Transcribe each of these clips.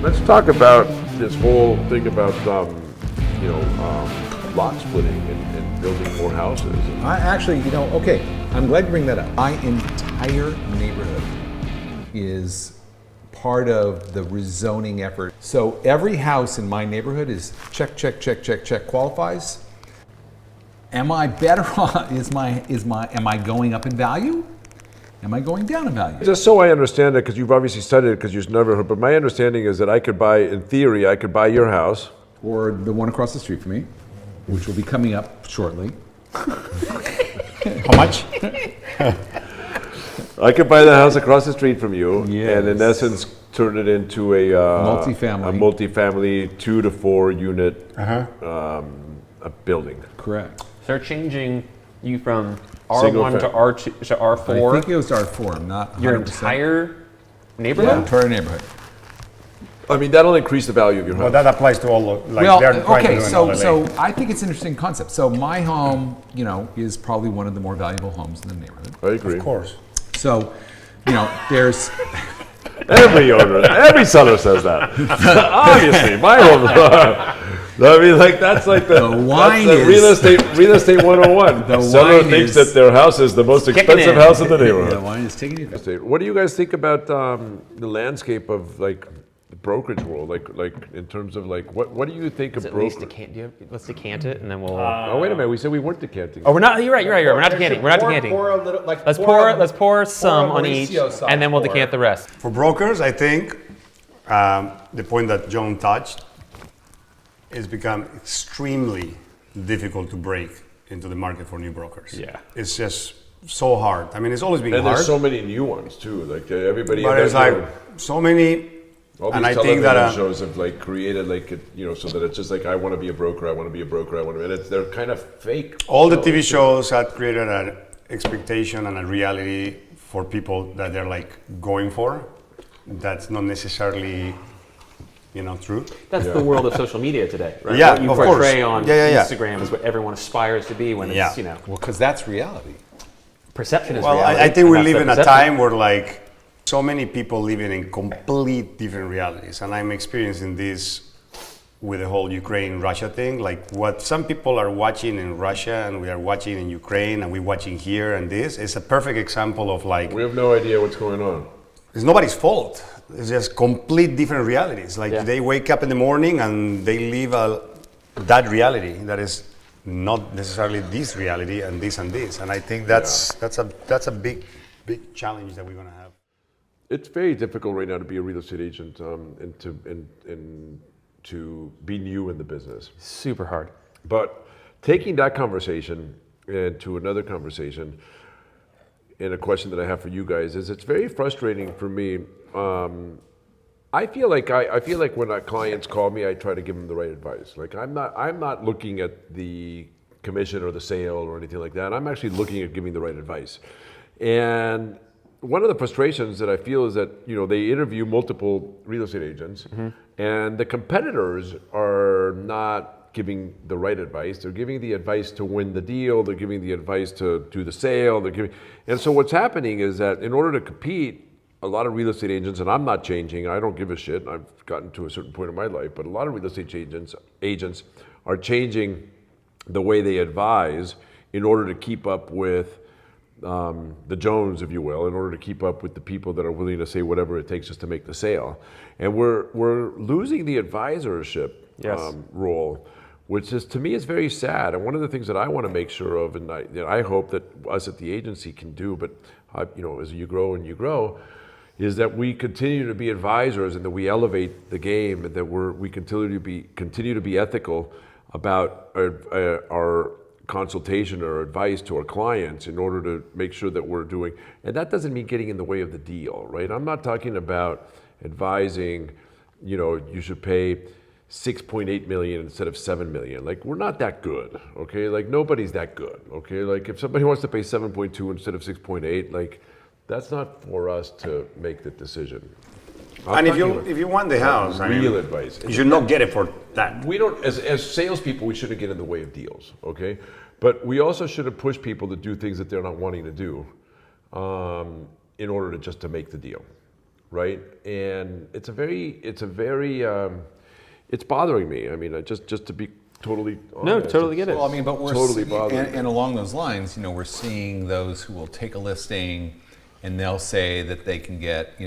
Let's talk about this whole thing about lot splitting and building more houses. I actually, okay, I'm glad you bring that up. My entire neighborhood is part of the rezoning effort. So every house in my neighborhood is check, qualifies. Am I better off? Am I going up in value? Am I going down in value? Just so I understand it, because you've obviously studied it, because you've never heard, but my understanding is that I could buy your house. Or the one across the street from me, which will be coming up shortly. How much? I could buy the house across the street from you, yes. And in essence turn it into a multifamily 2 to 4 unit a building. Correct. So they're changing you from R1 to R2 to R4. I think it was R4. I'm not 100%. Your entire neighborhood? Yeah, entire neighborhood. I mean, that'll increase the value of your house. Well, that applies to all. So I think it's an interesting concept. So my home, is probably one of the more valuable homes in the neighborhood. I agree. Of course. So, there's every owner, every seller says that. Obviously, my home. I mean, that's like the wine that's the real estate 101. The seller thinks that their house is the most expensive house in the neighborhood. The wine is taking you. What do you guys think about the landscape of the brokerage world? Like in terms of what do you think of brokerage? Let's decant it, and then we'll. Oh, wait a minute. We said we weren't decanting. Oh, we're not. You're right. We're not decanting. Let's pour some on each, and then we'll decant the rest. For brokers, I think the point that John touched. It's become extremely difficult to break into the market for new brokers. Yeah. It's just so hard. I mean, it's always been hard. And there's so many new ones too. Like everybody. But it's so many. All these and I television think that shows have created so that it's just I want to be a broker. I want to be a broker. and they're kind of fake. All the TV shows have created an expectation and a reality for people that they're going for. That's not necessarily. True. That's the world of social media today, right? Yeah, what you of portray course. on Instagram is what everyone aspires to be when it's, Well, because that's reality. Perception is reality. reality. I think we live in a time where so many people living in complete different realities. And I'm experiencing this with the whole Ukraine-Russia thing. What some people are watching in Russia and we are watching in Ukraine and we're watching here and this is a perfect example of we have no idea what's going on. It's nobody's fault. It's just complete different realities. They wake up in the morning and they live that reality that is not necessarily this reality and this and this. And I think that's a big challenge that we're going to have. It's very difficult right now to be a real estate agent and to be new in the business. Super hard. But taking that conversation to another conversation. And a question that I have for you guys is it's very frustrating for me. I feel like when our clients call me, I try to give them the right advice. I'm not looking at the commission or the sale or anything like that. I'm actually looking at giving the right advice. And one of the frustrations that I feel is that they interview multiple real estate agents, and the competitors are not giving the right advice. They're giving the advice to win the deal. They're giving the advice to do the sale. And so what's happening is that in order to compete, a lot of real estate agents, and I'm not changing, I don't give a shit. I've gotten to a certain point in my life, but a lot of real estate agents are changing the way they advise in order to keep up with the Jones, if you will, in order to keep up with the people that are willing to say whatever it takes just to make the sale. And we're losing the advisorship role, which is, to me, is very sad. And one of the things that I want to make sure of, and I hope that us at the agency can do, but as you grow, is that we continue to be advisors and that we elevate the game and that we continue to be ethical about our consultation or advice to our clients in order to make sure that we're doing. And that doesn't mean getting in the way of the deal, right? I'm not talking about advising, you should pay 6.8 million instead of 7 million. We're not that good, okay? Nobody's that good, okay? If somebody wants to pay 7.2 instead of 6.8, that's not for us to make the decision. And if you want the house, real advice, you should not get it for that. We don't, as salespeople, we shouldn't get in the way of deals, okay? But we also shouldn't push people to do things that they're not wanting to do in order to make the deal. right? And it's bothering me. I mean, just to be totally honest. No, totally get it. Well, I mean, but we're Totally bothering me. and along those lines, we're seeing those who will take a listing and they'll say that they can get,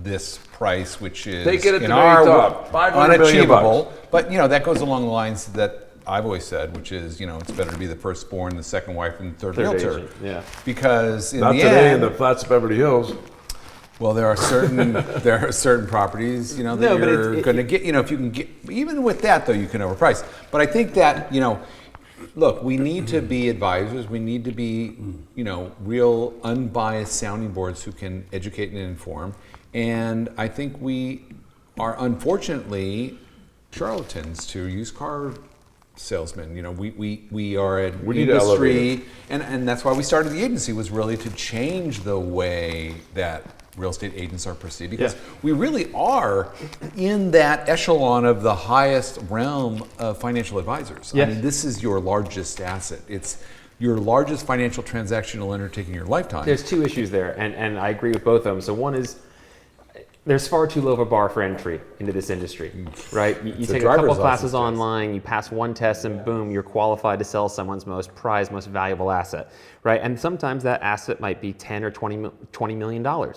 this price, which is They get it in the our very top, $500 million unachievable. But that goes along the lines that I've always said, which is, it's better to be the firstborn, the second wife, and the third realtor. agent, yeah. Because in Not the today end, in the flats of Beverly Hills. well, there are certain properties, that No, but you're going to get. If you can get, even with that though, you can overprice. But I think that look, we need to be advisors. We need to be, real unbiased sounding boards who can educate and inform. And I think we are unfortunately charlatans to used car salesmen. We are an We need to elevate industry, and that's why we started the agency, was really to change the way that real estate agents are perceived, because we really are in that echelon of the highest realm of financial advisors. Yes. I mean, this is your largest asset. It's your largest financial transaction you'll undertake in your lifetime. There's two issues there, and I agree with both of them. So one is, there's far too low of a bar for entry into this industry, right? You take a couple classes online, you pass one test, and boom, you're qualified to sell someone's most prized, most valuable asset, right? And sometimes that asset might be $10 or $20 million,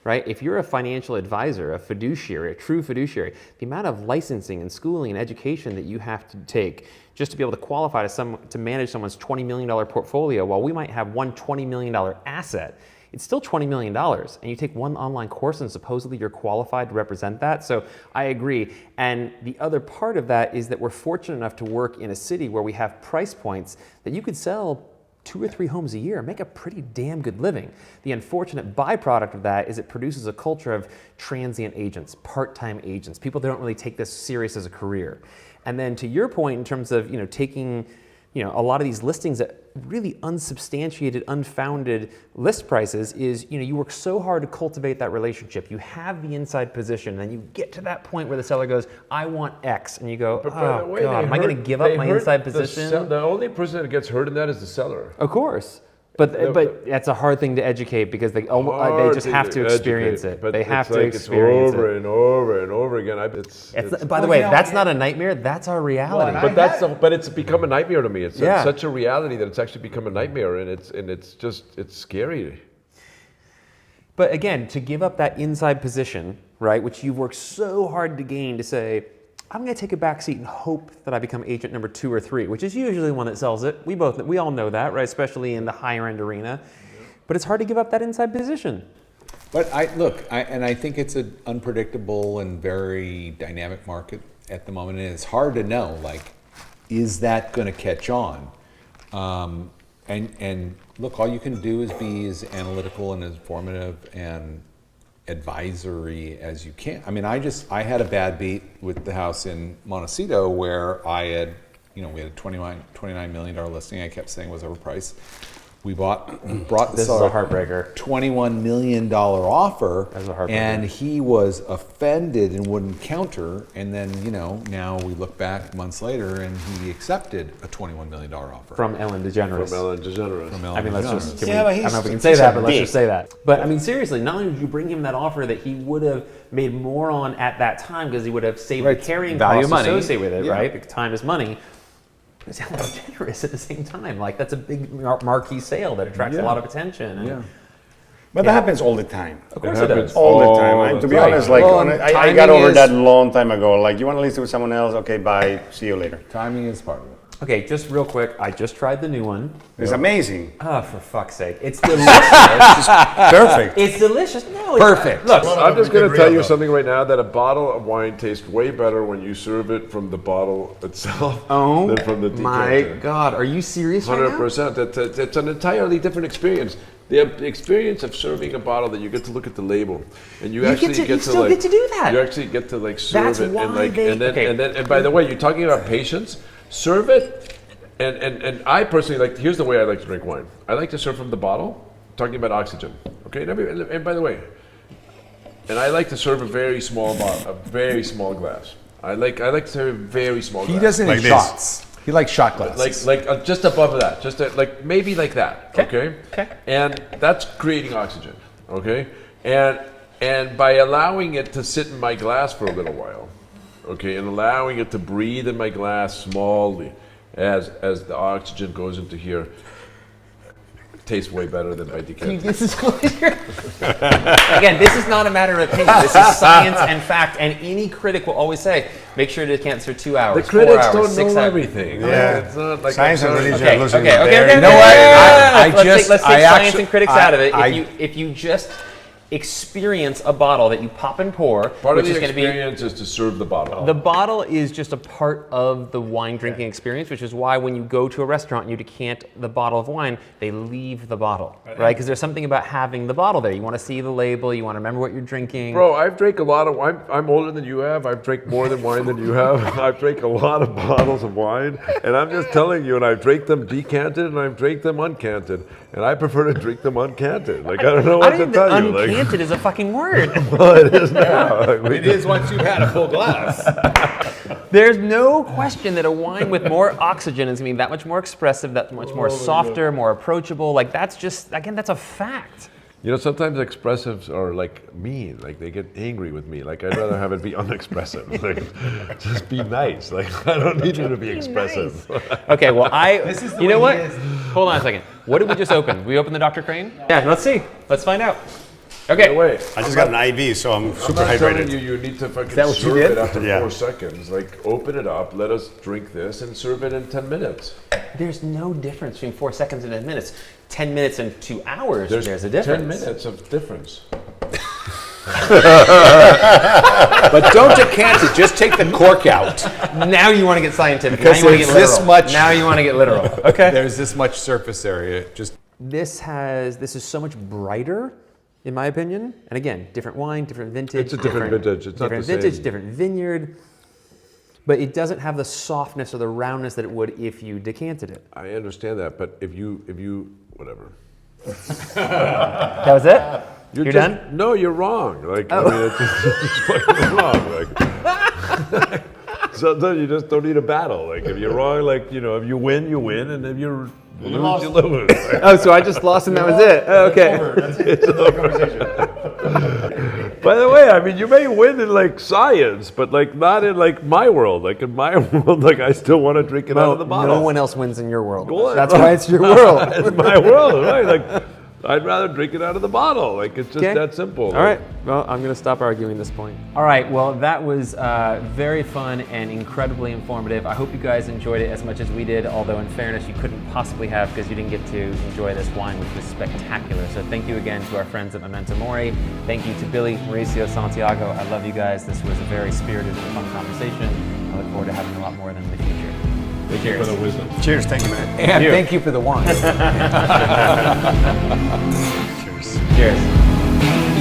right? If you're a financial advisor, a fiduciary, a true fiduciary, the amount of licensing and schooling and education that you have to take just to be able to qualify to manage someone's $20 million portfolio, while we might have one $20 million asset, it's still $20 million, and you take one online course and supposedly you're qualified to represent that. So I agree. And the other part of that is that we're fortunate enough to work in a city where we have price points that you could sell 2 or 3 homes a year, make a pretty damn good living. The unfortunate byproduct of that is it produces a culture of transient agents, part-time agents, people that don't really take this serious as a career. And then to your point in terms of taking a lot of these listings at really unsubstantiated, unfounded list prices, is you work so hard to cultivate that relationship. You have the inside position, and then you get to that point where the seller goes, "I want X," and you go, But by the way, God, am I going to give up my inside position? The only person that gets hurt in that is the seller. Of course. But that's a hard thing to educate, because they just have to experience it. They have to experience it over it. and over and over again. By the way, that's not a nightmare. That's our reality. But it's become a nightmare to me. It's such a reality that it's actually become a nightmare, and it's scary. But again, to give up that inside position, right, which you've worked so hard to gain, to say, I'm going to take a back seat and hope that I become agent number 2 or 3, which is usually the one that sells it. We all know that, right? Especially in the higher end arena. But it's hard to give up that inside position. But I think it's an unpredictable and very dynamic market at the moment, and it's hard to know, is that going to catch on? And look, all you can do is be as analytical and as informative and advisory as you can. I mean, I had a bad beat with the house in Montecito where I had, we had a $29 million listing. I kept saying was overpriced. We brought this is a heartbreaker. $21 million offer, That's a heartbreaker. and he was offended and wouldn't counter. And then, now we look back months later, and he accepted a $21 million offer From Ellen DeGeneres. From Ellen DeGeneres. I mean, let's just, Yeah, but I don't know if we can he's say that, a but let's dick. just say that. But I mean, seriously, not only did you bring him that offer that he would have made more on at that time, because he would have saved the carrying Value costs money. associated with it, Yeah. right? Because time is money. It's Ellen DeGeneres at the same time. That's a big marquee sale that attracts a lot of attention. And But that happens all the time. Of course it does. All the time. And to be honest, I got timing over is- that long time ago. You want to list it with someone else? Okay, bye. See you later. Timing is part of it. Okay, just real quick, I just tried the new one. It's amazing. Oh, for fuck's sake. It's delicious. Perfect. It's delicious. No, it's Perfect. Look, I'm just going to tell you something right now, that a bottle of wine tastes way better when you serve it from the bottle itself than from the decanter. my God. Are you serious right now? 100%. It's an entirely different experience. The experience of serving a bottle that you get to look at the label, and you actually get to still get to do that. You actually get to serve That's it, why and by the way, you're talking about patience. Serve it, and I personally here's the way I like to drink wine. I like to serve from the bottle, talking about oxygen. Okay, and by the way, and I like to serve a very small bottle, a very small glass. I like to serve a very small glass. He doesn't Like eat this. shots. He likes shot glasses. Just above that, maybe like that. Okay. Okay. And that's creating oxygen. Okay. And And by allowing it to sit in my glass for a little while, okay, and allowing it to breathe in my glass smallly as the oxygen goes into here, it tastes way better than by decanting. This is again, this is not a matter of opinion. This is science and fact. And any critic will always say, make sure to decant for 2 hours, The critics 4 hours, don't 6 know hours. everything. Yeah. It's not like Science and religion are losing Okay. their- You know what? Let's take science actually- and critics out of it. I- If you just experience a bottle that you pop and pour, Part which of is the going to be experience is to serve the bottle. the bottle is just a part of the wine drinking experience, which is why when you go to a restaurant and you decant the bottle of wine, they leave the bottle, right? Because there's something about having the bottle there. You want to see the label, you want to remember what you're drinking. Bro, I've drank a lot of wine. I'm older than you have. I've drank more than wine than you have. I've drank a lot of bottles of wine. And I'm just telling you, and I've drank them decanted and I've drank them uncanted. And I prefer to drink them uncanted. Like, I don't know what to think tell that you. Like, uncanted is a fucking word. well, it is now. Like, It is once you've had a full glass. There's no question that a wine with more oxygen is going to be that much more expressive, that much more softer, more approachable. Like that's just, again, that's a fact. You know, sometimes expressives are like mean. Like they get angry with me. Like I'd rather have it be unexpressive. Like just be nice. Like I don't need you to be expressive. Okay, well, This is the you know way what? he is. Hold on a second. What did we just open? We opened the Dr. Crane? Yeah, let's see. Let's find out. Okay. Wait, I just got an IV, so I'm I'm super not telling hydrated. you need to fucking that what you serve did? it after Yeah. 4 seconds. Like open it up, let us drink this, and serve it in 10 minutes. There's no difference between 4 seconds and 10 minutes. 10 minutes and 2 hours, there's a difference. 10 minutes of difference. But don't decant it. Just take the cork out. Now you want to get scientific. Because now you want to there's get this literal. much- Now you want to get literal. Okay. There's this much surface area. Just This is so much brighter, in my opinion. And again, different wine, different vintage. It's a different vintage. It's not different the vintage, same. different vineyard. But it doesn't have the softness or the roundness that it would if you decanted it. I understand that, but if you whatever. That was it? You're just, done? No, you're wrong. Like I mean, it's just fucking wrong. Like sometimes you just don't need a battle. Like if you're wrong, like you know, if you win, and if you lose, you lose. Like, Oh, so I just lost and that was it. Oh, okay. by the way, I mean, you may win in like science, but like not in like my world. Like in my world, like I still want to drink it out of the bottle. No one else wins in your world. Go on. That's why it's your world. It's my world, right? Like I'd rather drink it out of the bottle. Like it's just Okay. that simple. All right. Well, I'm going to stop arguing this point. All right. Well, that was very fun and incredibly informative. I hope you guys enjoyed it as much as we did, although in fairness, you couldn't possibly have because you didn't get to enjoy this wine, which was spectacular. So thank you again to our friends at Memento Mori. Thank you to Billy, Mauricio, Santiago. I love you guys. This was a very spirited and fun conversation. I look forward to having a lot more of them in the future. Cheers. For the wisdom. Cheers, thank you, man. and thank you for the wine. Cheers. Cheers.